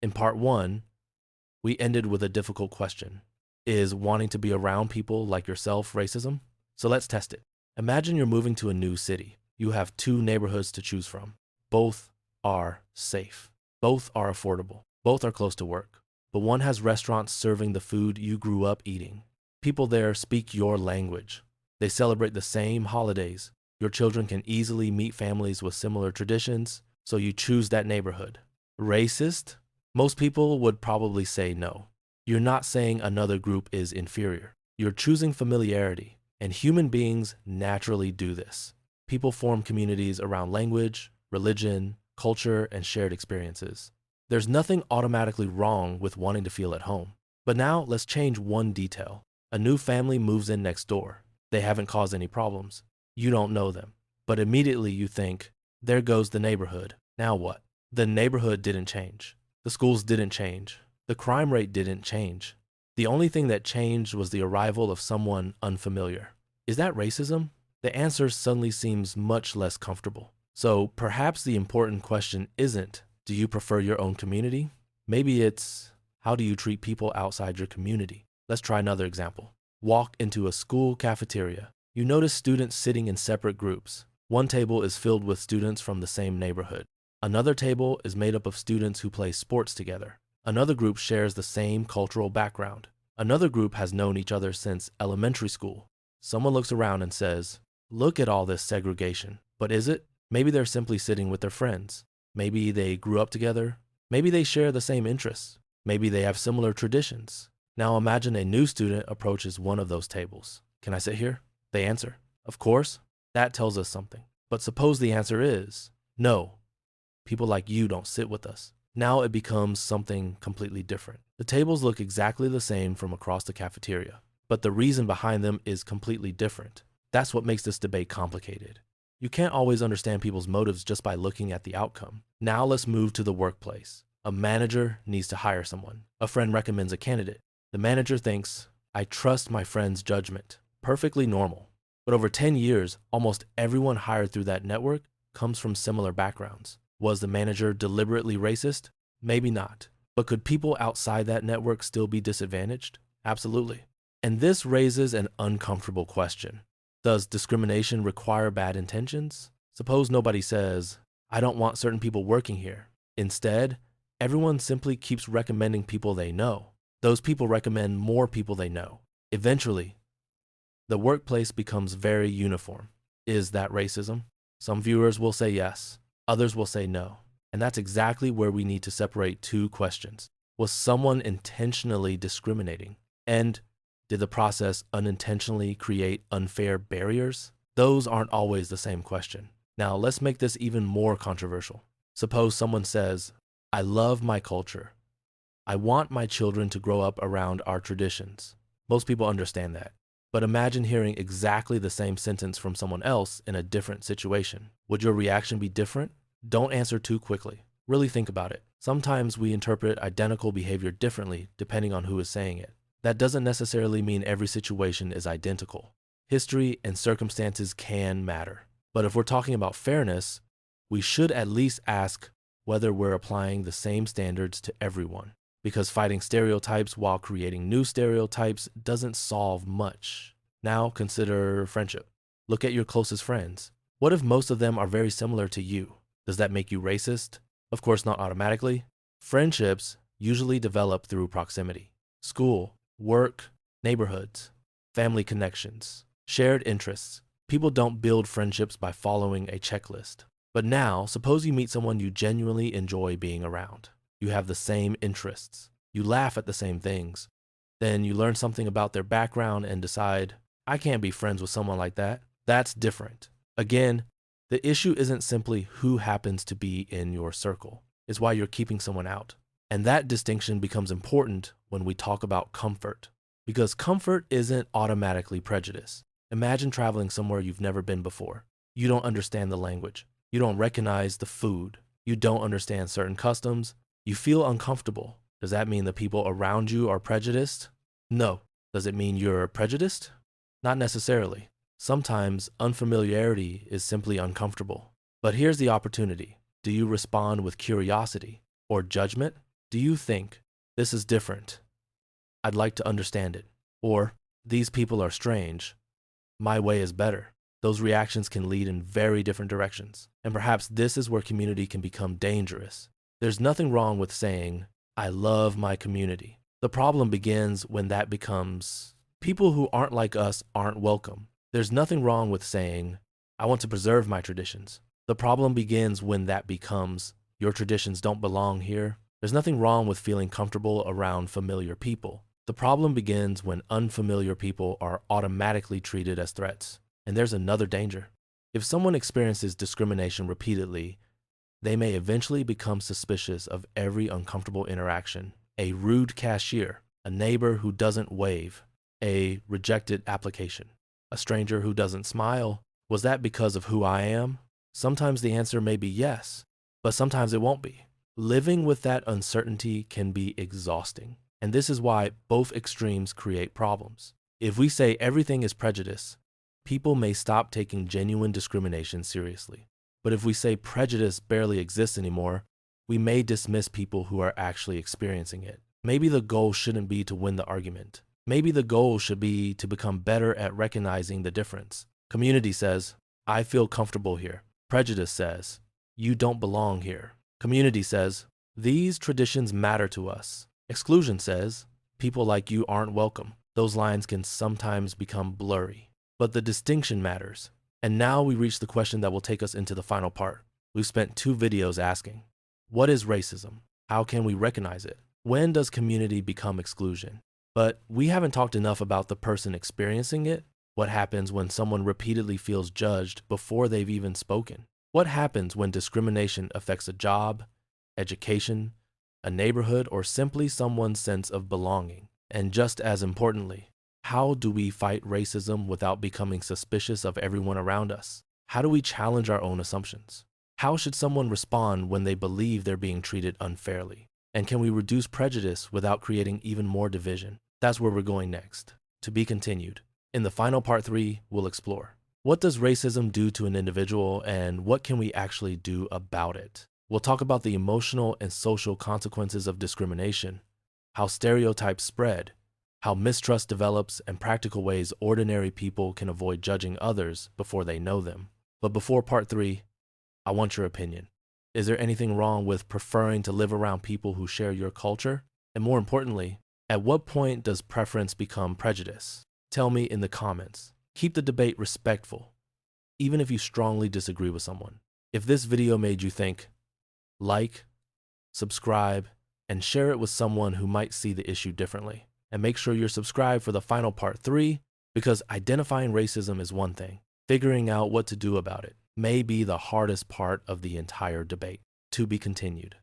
In part one, we ended with a difficult question. Is wanting to be around people like yourself racism? So let's test it. Imagine you're moving to a new city. You have two neighborhoods to choose from. Both are safe. Both are affordable. Both are close to work. But one has restaurants serving the food you grew up eating. People there speak your language. They celebrate the same holidays. Your children can easily meet families with similar traditions, so you choose that neighborhood. Racist? Most people would probably say no. You're not saying another group is inferior. You're choosing familiarity, and human beings naturally do this. People form communities around language, religion, culture, and shared experiences. There's nothing automatically wrong with wanting to feel at home. But now let's change one detail. A new family moves in next door. They haven't caused any problems. You don't know them. But immediately you think, there goes the neighborhood. Now what? The neighborhood didn't change. The schools didn't change. The crime rate didn't change. The only thing that changed was the arrival of someone unfamiliar. Is that racism? The answer suddenly seems much less comfortable. So perhaps the important question isn't, do you prefer your own community? Maybe it's, how do you treat people outside your community? Let's try another example. Walk into a school cafeteria. You notice students sitting in separate groups. One table is filled with students from the same neighborhood. Another table is made up of students who play sports together. Another group shares the same cultural background. Another group has known each other since elementary school. Someone looks around and says, look at all this segregation. But is it? Maybe they're simply sitting with their friends. Maybe they grew up together. Maybe they share the same interests. Maybe they have similar traditions. Now imagine a new student approaches one of those tables. Can I sit here? They answer, of course. That tells us something. But suppose the answer is, no, people like you don't sit with us. Now it becomes something completely different. The tables look exactly the same from across the cafeteria, but the reason behind them is completely different. That's what makes this debate complicated. You can't always understand people's motives just by looking at the outcome. Now let's move to the workplace. A manager needs to hire someone. A friend recommends a candidate. The manager thinks, I trust my friend's judgment. Perfectly normal. But over 10 years, almost everyone hired through that network comes from similar backgrounds. Was the manager deliberately racist? Maybe not. But could people outside that network still be disadvantaged? Absolutely. And this raises an uncomfortable question. Does discrimination require bad intentions? Suppose nobody says, I don't want certain people working here. Instead, everyone simply keeps recommending people they know. Those people recommend more people they know. Eventually, the workplace becomes very uniform. Is that racism? Some viewers will say yes. Others will say no. And that's exactly where we need to separate two questions. Was someone intentionally discriminating? And did the process unintentionally create unfair barriers? Those aren't always the same question. Now let's make this even more controversial. Suppose someone says, I love my culture. I want my children to grow up around our traditions. Most people understand that. But imagine hearing exactly the same sentence from someone else in a different situation. Would your reaction be different? Don't answer too quickly. Really think about it. Sometimes we interpret identical behavior differently depending on who is saying it. That doesn't necessarily mean every situation is identical. History and circumstances can matter. But if we're talking about fairness, we should at least ask whether we're applying the same standards to everyone. Because fighting stereotypes while creating new stereotypes doesn't solve much. Now consider friendship. Look at your closest friends. What if most of them are very similar to you? Does that make you racist? Of course, not automatically. Friendships usually develop through proximity. School, work, neighborhoods, family connections, shared interests. People don't build friendships by following a checklist. But now, suppose you meet someone you genuinely enjoy being around. You have the same interests. You laugh at the same things. Then you learn something about their background and decide, I can't be friends with someone like that. That's different. Again, the issue isn't simply who happens to be in your circle. It's why you're keeping someone out. And that distinction becomes important when we talk about comfort. Because comfort isn't automatically prejudice. Imagine traveling somewhere you've never been before. You don't understand the language. You don't recognize the food. You don't understand certain customs. You feel uncomfortable. Does that mean the people around you are prejudiced? No. Does it mean you're prejudiced? Not necessarily. Sometimes unfamiliarity is simply uncomfortable. But here's the opportunity. Do you respond with curiosity or judgment? Do you think this is different? I'd like to understand it. Or, these people are strange. My way is better. Those reactions can lead in very different directions. And perhaps this is where community can become dangerous. There's nothing wrong with saying, I love my community. The problem begins when that becomes, people who aren't like us aren't welcome. There's nothing wrong with saying, I want to preserve my traditions. The problem begins when that becomes, your traditions don't belong here. There's nothing wrong with feeling comfortable around familiar people. The problem begins when unfamiliar people are automatically treated as threats. And there's another danger. If someone experiences discrimination repeatedly, they may eventually become suspicious of every uncomfortable interaction. A rude cashier, a neighbor who doesn't wave, a rejected application, a stranger who doesn't smile. Was that because of who I am? Sometimes the answer may be yes, but sometimes it won't be. Living with that uncertainty can be exhausting. And this is why both extremes create problems. If we say everything is prejudice, people may stop taking genuine discrimination seriously. But if we say prejudice barely exists anymore, we may dismiss people who are actually experiencing it. Maybe the goal shouldn't be to win the argument. Maybe the goal should be to become better at recognizing the difference. Community says, I feel comfortable here. Prejudice says, you don't belong here. Community says, these traditions matter to us. Exclusion says, people like you aren't welcome. Those lines can sometimes become blurry, but the distinction matters. And now we reach the question that will take us into the final part. We've spent 2 videos asking, what is racism? How can we recognize it? When does community become exclusion? But we haven't talked enough about the person experiencing it. What happens when someone repeatedly feels judged before they've even spoken? What happens when discrimination affects a job, education, a neighborhood, or simply someone's sense of belonging? And just as importantly, how do we fight racism without becoming suspicious of everyone around us? How do we challenge our own assumptions? How should someone respond when they believe they're being treated unfairly? And can we reduce prejudice without creating even more division? That's where we're going next. To be continued. In the final part 3, we'll explore, what does racism do to an individual and what can we actually do about it? We'll talk about the emotional and social consequences of discrimination, how stereotypes spread, how mistrust develops, and practical ways ordinary people can avoid judging others before they know them. But before part 3, I want your opinion. Is there anything wrong with preferring to live around people who share your culture? And more importantly, at what point does preference become prejudice? Tell me in the comments. Keep the debate respectful, even if you strongly disagree with someone. If this video made you think, like, subscribe, and share it with someone who might see the issue differently. And make sure you're subscribed for the final part 3, because identifying racism is one thing. Figuring out what to do about it may be the hardest part of the entire debate. To be continued.